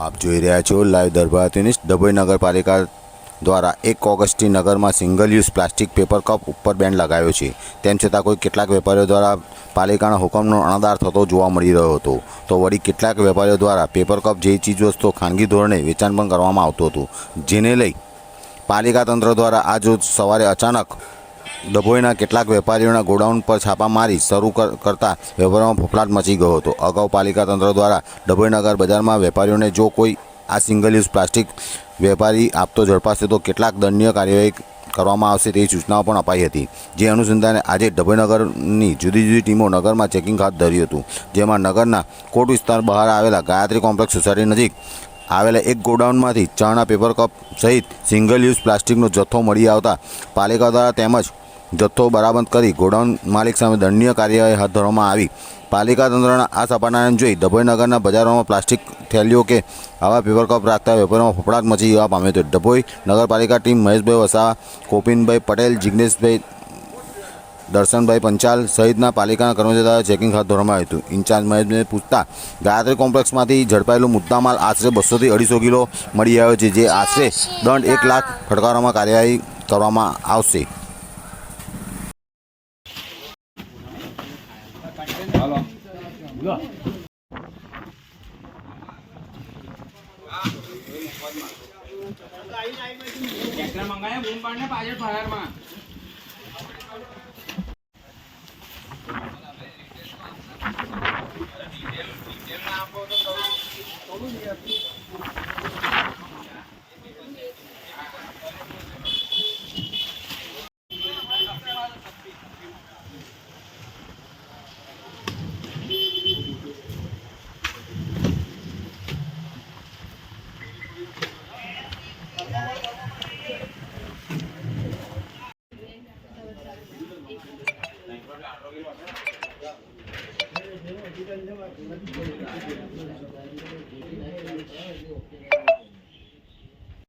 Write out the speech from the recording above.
आप જોઈ રહ્યા છો લાઈવ દરબાર ન્યૂઝ। ડભોઈ નગરપાલિકા દ્વારા 1 ઓગસ્ટથી નગરમાં single use plastic paper cup ઉપર બેન લગાવ્યો છે। તેમ છતાં કોઈ કેટલાક વેપારીઓ દ્વારા પાલિકાના હુકમનો અનાદર થતો જોવા મળી રહ્યો હતો। તો વળી કેટલાક વેપારીઓ દ્વારા પેપર કપ જેવી ચીજવસ્તુઓ ખાનગી ધોરણે વેચાણ પણ કરવામાં આવતું હતું, જેને લઈ પાલિકા તંત્ર દ્વારા આજ રોજ સવારે અચાનક ડભોઈના કેટલાક વેપારીઓના ગોડાઉન પર છાપા મારી શરૂ કરતા વેપારીઓમાં ફફડાટ મચી ગયો હતો। અગાઉ પાલિકા તંત્ર દ્વારા ડભોઈ નગર બજારમાં વેપારીઓને જો કોઈ આ સિંગલ યુઝ પ્લાસ્ટિક વેપારી આપતો ઝડપાશે તો કેટલાક દંડનીય કાર્યવાહી કરવામાં આવશે તેવી સૂચનાઓ પણ અપાઈ હતી। જે અનુસંધાને આજે ડભોઈ નગરની જુદી જુદી ટીમો નગરમાં ચેકિંગ હાથ ધર્યું હતું, જેમાં નગરના કોટ વિસ્તાર બહાર આવેલા ગાયત્રી કોમ્પ્લેક્સ સોસાયટી નજીક આવેલા એક ગોડાઉનમાંથી ચાના પેપર કપ સહિત સિંગલ યુઝ પ્લાસ્ટિકનો જથ્થો મળી આવતા પાલિકા દ્વારા તેમજ જથ્થો બરામદ કરી ગોડાઉન માલિક સામે દંડનીય કાર્યવાહી હાથ ધરવામાં આવી। પાલિકા તંત્રના આ સપાટાને જોઈ ડભોઈ નગરના બજારોમાં પ્લાસ્ટિક થેલીઓ કે આવા પેપર કપ રાખતા વેપારીઓમાં ફફડાટ મચી જવા પામ્યો હતો। ડભોઈ નગરપાલિકા ટીમ મહેશભાઈ વસાવા, કોપિનભાઈ પટેલ, જિગ્નેશભાઈ, દર્શનભાઈ પંચાલ સહિતના પાલિકાના કર્મચારીઓ દ્વારા ચેકિંગ હાથ ધરવામાં આવ્યું હતું। ઇન્ચાર્જ મહેશભાઈને પૂછતા ગાયત્રી કોમ્પ્લેક્સમાંથી ઝડપાયેલો મુદ્દામાલ આશરે 200 થી 250 કિલો મળી આવ્યો છે, જે આશરે દંડ 1 લાખ ફટકારવામાં કાર્યવાહી કરવામાં આવશે। મંગાયા બૂમ પાડને પાછળ ફરારમાં